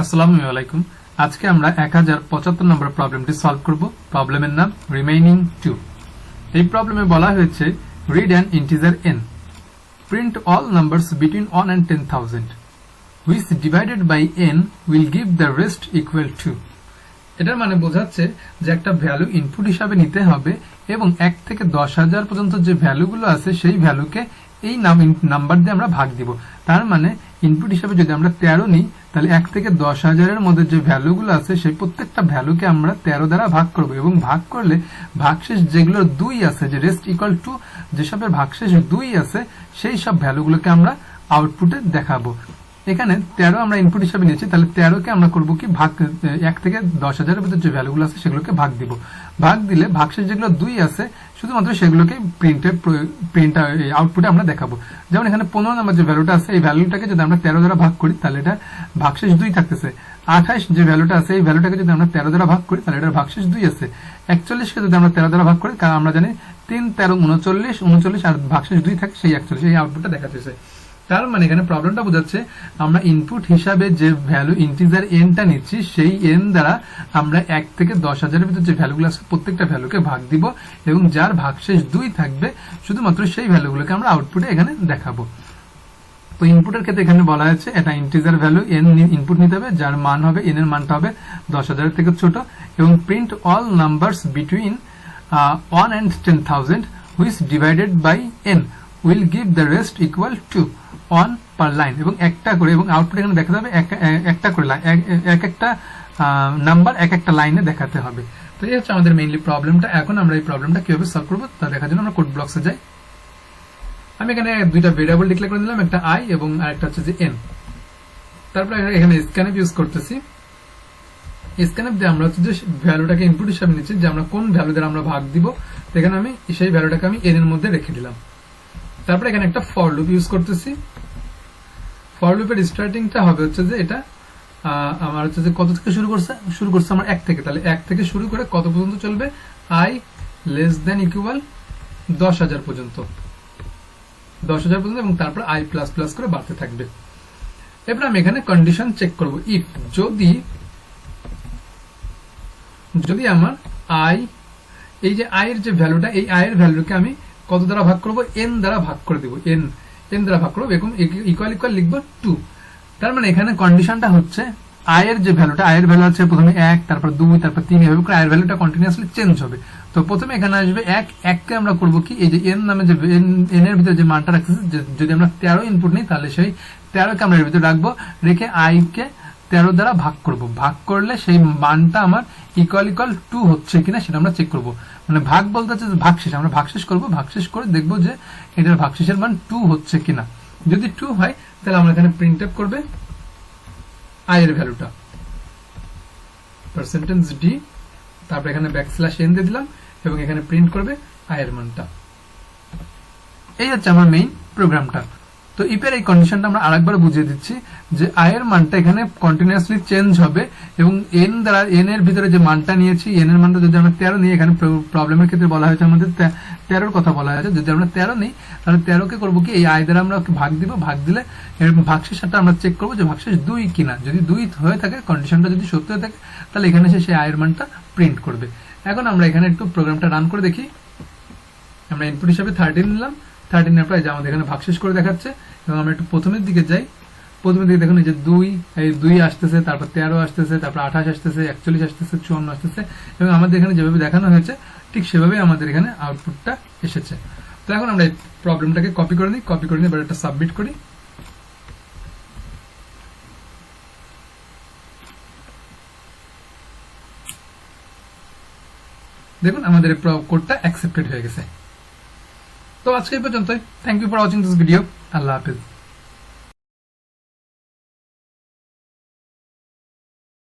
আসসালামু আলাইকুম। আজকে আমরা 1075 নম্বর প্রবলেমটি সলভ করব। প্রবলেমের নাম রিমেইনিং 2। এই প্রবলেমে বলা হয়েছে read an integer n, print all numbers between 1 and 10,000 which divided by n will give the rest equal to। এটার মানে বোঝাচ্ছে যে একটা ভ্যালু ইনপুট হিসাবে নিতে হবে এবং 1 থেকে 10,000 পর্যন্ত যে ভ্যালুগুলো আছে সেই ভ্যালুকে এই নাম্বার দিয়ে আমরা ভাগ দিব। তার মানে ইনপুট হিসাবে যদি আমরা 13 নিই তাহলে 1 থেকে 10,000 এর মধ্যে যে ভ্যালুগুলো আছে সেই প্রত্যেকটা ভ্যালুকে আমরা 13 দ্বারা ভাগ করব এবং ভাগ করলে ভাগশেষ যেগুলো 2 আছে, যে রেস্ট ইকুয়াল টু যেসবের ভাগশেষ 2 আছে সেই সব ভ্যালুগুলোকে আমরা আউটপুটে দেখাবো। এখানে 13 আমরা ইনপুট হিসাবে নিয়েছি, তাহলে 13 কে আমরা করব কি ভাগ 1 থেকে 10,000 এর ভিতরে যে ভ্যালুগুলো আছে সেগুলোকে ভাগ দিব। ভাগ দিলে ভাগশেষ যেগুলো 2 আছে শুধুমাত্র সেগুলোকে প্রিন্ট আউটপুটে আমরা দেখাবো। যেমন এখানে 15 নম্বর যে ভ্যালুটা আছে এই ভ্যালুটাকে যদি আমরা 13 দ্বারা ভাগ করি তাহলে এটা ভাগশেষ 2 থাকতেছে। 28 যে ভ্যালুটা আছে এই ভ্যালুটাকে যদি আমরা 13 দ্বারা ভাগ করি তাহলে এটা ভাগশেষ 2 আছে। 41 কে যদি আমরা 13 দ্বারা ভাগ করি, কারণ আমরা জানি 3 13 39 39 আর ভাগশেষ 2 থাকে সেই 41, এই আউটপুটটা দেখাতেছে। তার মানে এখানে প্রবলেমটা বোঝাচ্ছে আমরা ইনপুট হিসাবে যে ভ্যালু ইন্টিজার n টা নিচ্ছি সেই n দ্বারা আমরা 1 থেকে 10,000 এর ভিতরে যে ভ্যালুগুলো আছে প্রত্যেকটা ভ্যালুকে ভাগ দিব এবং যার ভাগশেষ 2 থাকবে শুধুমাত্র সেই ভ্যালুগুলোকে আমরা আউটপুটে এখানে দেখাবো। তো ইনপুটের ক্ষেত্রে এখানে বলা হয়েছে এটা ইন্টিজার ভ্যালু n ইনপুট নিতে হবে, যার মান হবে n এর মানটা হবে 10,000 থেকে ছোট, এবং print all numbers between 1 and 10,000 which divided by n will give the rest equal to 1 per line, এবং একটা করে, এবং আউটপুট এখানে দেখাতে হবে একটা করে এক একটা নাম্বার এক একটা লাইনে দেখাতে হবে। তো এই হচ্ছে আমাদের মেইনলি প্রবলেমটা। এখন আমরা এই প্রবলেমটা কিভাবে সলভ করব তা দেখার জন্য আমরা কোড ব্লকসে যাই। আমি এখানে দুইটা ভেরিয়েবল ডিক্লেয়ার করে দিলাম, একটা i এবং আরেকটা হচ্ছে যে n। তারপরে এখানে স্ক্যানএফ ইউজ করতেছি। স্ক্যানএফ দিয়ে আমরা হচ্ছে যে ভ্যালুটাকে ইনপুট হিসেবে নিচ্ছি যে আমরা কোন ভ্যালু দ্বারা আমরা ভাগ দিব। তো এখানে আমি সেই ভ্যালুটাকে আমি n এর মধ্যে রেখে দিলাম। তারপরে এখানে একটা ফর লুপ ইউজ করতেছি। ফর লুপের স্টার্টিংটা হবে হচ্ছে যে এটা আমার হচ্ছে যে কত থেকে শুরু করছে আমার 1 থেকে, তাহলে 1 থেকে শুরু করে কত পর্যন্ত চলবে, i লেস দেন ইকুয়াল 10,000 পর্যন্ত, 10,000 পর্যন্ত, এবং তারপর i প্লাস প্লাস করে বাড়তে থাকবে। এবার আমি এখানে কন্ডিশন চেক করব, ইফ যদি আমার i, এই যে i এর যে ভ্যালুটা, এই i এর ভ্যালুকে আমি কত দ্বারা ভাগ করব, n দ্বারা ভাগ করে দিব, n দ্বারা ভাগ করব এবং ইকুয়াল ইকুয়াল লিখব 2। তার মানে এখানে কন্ডিশনটা হচ্ছে i এর যে ভ্যালুটা, i এর ভ্যালু আছে প্রথমে 1, তারপর 2, তারপর 3, এভাবে করে i এর ভ্যালুটা কন্টিনিউয়াসলি চেঞ্জ হবে। তো প্রথমে এখানে আসবে 1 কে আমরা করব কি, এই যে n নামে যে n এর ভিতরে যে মানটা রাখতেছি, যদি আমরা 13 ইনপুট নিই তাহলে সেই 13 কে আমরা এর ভিতরে রাখবো, রেখে i কে 13 দ্বারা ভাগ করব। ভাগ করলে সেই মানটা আমার ইকুয়াল ইকুয়াল 2 হচ্ছে কিনা সেটা আমরা চেক করব। মানে ভাগ বলতে হচ্ছে ভাগশেষ, আমরা ভাগশেষ করব, ভাগশেষ করে দেখব যে এটার ভাগশেষের মান 2 হচ্ছে কিনা। যদি 2 হয় তাহলে আমরা এখানে প্রিন্টএফ করবে i এর ভ্যালুটা %d, তারপর এখানে ব্যাকস্ল্যাশ n দিয়ে দিলাম এবং এখানে প্রিন্ট করবে i এর মানটা। এই হচ্ছে আমার মেইন প্রোগ্রামটা। তো ইফের এই কন্ডিশনটা আমরা আরেকবার বুঝিয়ে দিচ্ছি যে i এর মানটা এখানে কন্টিনিউয়াসলি চেঞ্জ হবে এবং n দ্বারা, n এর ভিতরে যে মানটা নিয়েছি, n এর মানটা যদি আমরা 13 নিই, এখানে প্রবলেমের ক্ষেত্রে বলা হয়েছে আমাদের 13 কথা বলা হয়েছে, যদি আমরা 13 নিই তাহলে 13 কে করব কি, এই i দ্বারা আমরা ভাগ দিব, ভাগ দিলে এর ভাগশেষটা আমরা চেক করব যে ভাগশেষ 2 কিনা। যদি 2 হয়ে থাকে, কন্ডিশনটা যদি সত্য হয়ে থাকে, তাহলে এখানে সে i এর মানটা প্রিন্ট করবে। এখন আমরা এখানে একটু প্রোগ্রামটা রান করে দেখি। আমরা ইনপুট হিসেবে 13 নিলাম, 13 এর পরে যে আমাদের এখানে ভাগশেষ করে দেখাচ্ছে, এবং আমরা একটু প্রথমের দিকে যাই। প্রথমের দিকে দেখুন এই যে 2 আসতেছে, তারপর 13 আসতেছে, তারপর 28 আসতেছে, 41 আসতেছে, 54 আসতেছে, এবং আমাদের এখানে যেভাবে দেখানো হয়েছে ঠিক সেভাবে আমাদের এখানে আউটপুটটা এসেছে। তো এখন আমরা এই প্রবলেমটাকে কপি করে নিই, এবার এটা সাবমিট করি। দেখুন আমাদের এই কোডটা অ্যাকসেপ্টেড হয়ে গেছে। তো আজকে এই পর্যন্তই। Thank you for watching this video. আল্লাহ হাফেজ।